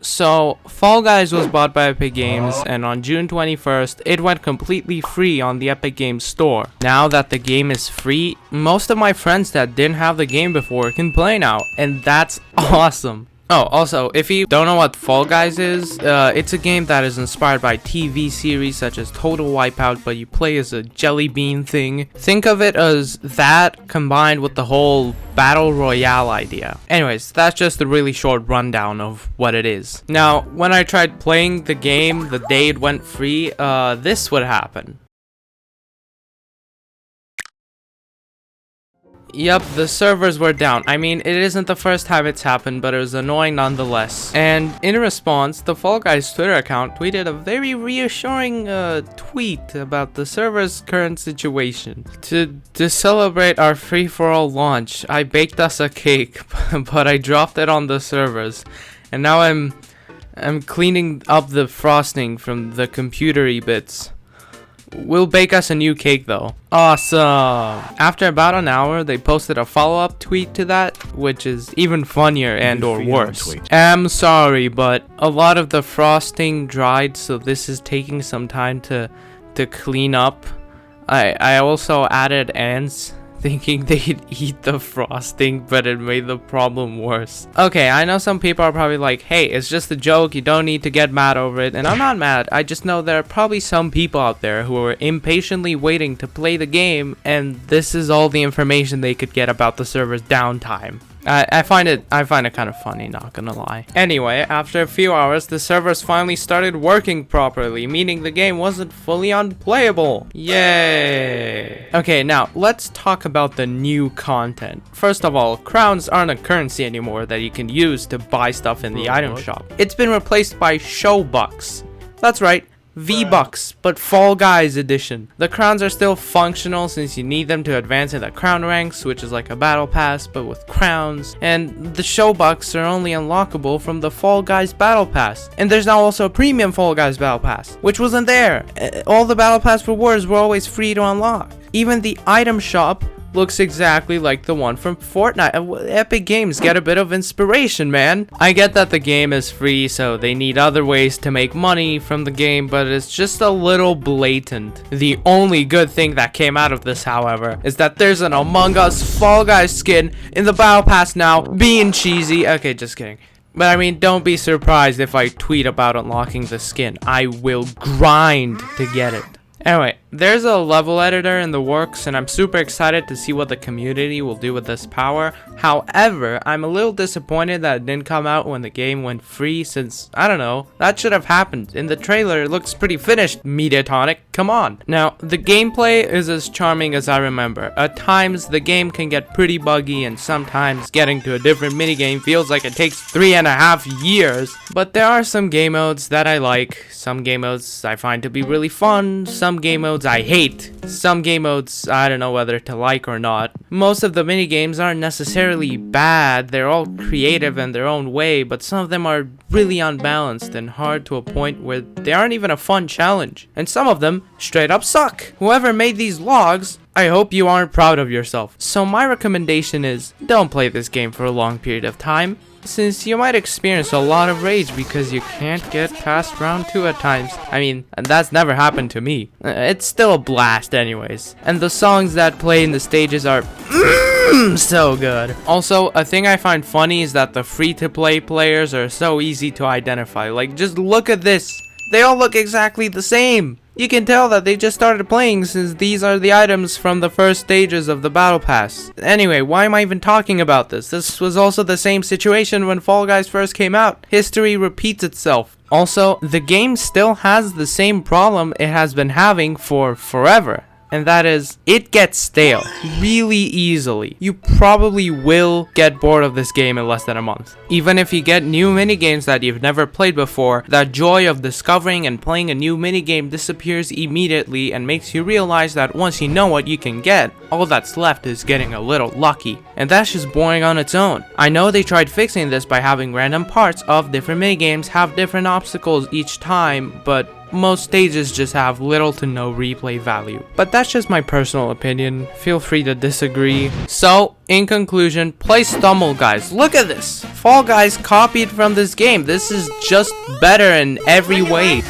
So, Fall Guys was bought by Epic Games, and on June 21st, it went completely free on the Epic Games store. Now that the game is free, most of my friends that didn't have the game before can play now, and that's awesome. Oh, also, if you don't know what Fall Guys is, it's a game that is inspired by TV series such as Total Wipeout, but you play as a jelly bean thing. Think of it as that combined with the whole Battle Royale idea. Anyways, that's just a really short rundown of what it is. Now, when I tried playing the game the day it went free, this would happen. Yep, the servers were down. I mean, it isn't the first time it's happened, but it was annoying nonetheless. And in response, the Fall Guys Twitter account tweeted a very reassuring tweet about the server's current situation. To celebrate our free-for-all launch, I baked us a cake, but I dropped it on the servers. And now I'm cleaning up the frosting from the computery bits. We'll bake us a new cake though. Awesome! After about an hour, they posted a follow-up tweet to that, which is even funnier and or worse. I'm sorry, but a lot of the frosting dried, so this is taking some time to clean up. I also added ants, thinking they'd eat the frosting, but it made the problem worse. Okay, I know some people are probably like, hey, it's just a joke, you don't need to get mad over it, and I'm not mad. I just know there are probably some people out there who are impatiently waiting to play the game, and this is all the information they could get about the server's downtime. I find it kind of funny, not gonna lie. Anyway, after a few hours, the servers finally started working properly, meaning the game wasn't fully unplayable. Yay! Okay, now let's talk about the new content. First of all, crowns aren't a currency anymore that you can use to buy stuff in the item shop. It's been replaced by show bucks. That's right. V-Bucks, but Fall Guys edition. The crowns are still functional since you need them to advance in the crown ranks, which is like a battle pass but with crowns, and the show bucks are only unlockable from the Fall Guys battle pass. And there's now also a premium Fall Guys battle pass, which wasn't there. All the battle pass rewards were always free to unlock. Even the item shop looks exactly like the one from Fortnite. Epic Games get a bit of inspiration, man. I get that the game is free, so they need other ways to make money from the game, but it's just a little blatant. The only good thing that came out of this, however, is that there's an Among Us Fall Guys skin in the Battle Pass now, being cheesy. Okay, just kidding. But I mean, don't be surprised if I tweet about unlocking the skin. I will grind to get it. Anyway, there's a level editor in the works, and I'm super excited to see what the community will do with this power. However, I'm a little disappointed that it didn't come out when the game went free, since, I don't know, that should have happened. In the trailer, it looks pretty finished, Mediatonic, come on. Now, the gameplay is as charming as I remember. At times, the game can get pretty buggy, and sometimes getting to a different minigame feels like it takes 3.5 years. But there are some game modes that I like, some game modes I find to be really fun, some game modes I hate. Some game modes I don't know whether to like or not. Most of the minigames aren't necessarily bad, they're all creative in their own way, but some of them are really unbalanced and hard to a point where they aren't even a fun challenge. And some of them straight up suck. Whoever made these logs, I hope you aren't proud of yourself. So my recommendation is, don't play this game for a long period of time, since you might experience a lot of rage because you can't get past round 2 at times. I mean, that's never happened to me. It's still a blast anyways. And the songs that play in the stages are so good. Also, a thing I find funny is that the free-to-play players are so easy to identify. Like, just look at this. They all look exactly the same. You can tell that they just started playing since these are the items from the first stages of the Battle Pass. Anyway, why am I even talking about this? This was also the same situation when Fall Guys first came out. History repeats itself. Also, the game still has the same problem it has been having for forever. And that is, it gets stale really easily. You probably will get bored of this game in less than a month. Even if you get new minigames that you've never played before, that joy of discovering and playing a new minigame disappears immediately and makes you realize that once you know what you can get, all that's left is getting a little lucky. And that's just boring on its own. I know they tried fixing this by having random parts of different minigames have different obstacles each time, but most stages just have little to no replay value. But that's just my personal opinion. Feel free to disagree. So, in conclusion, play Stumble, guys. Look at this. Fall Guys copied from this game. This is just better in every way.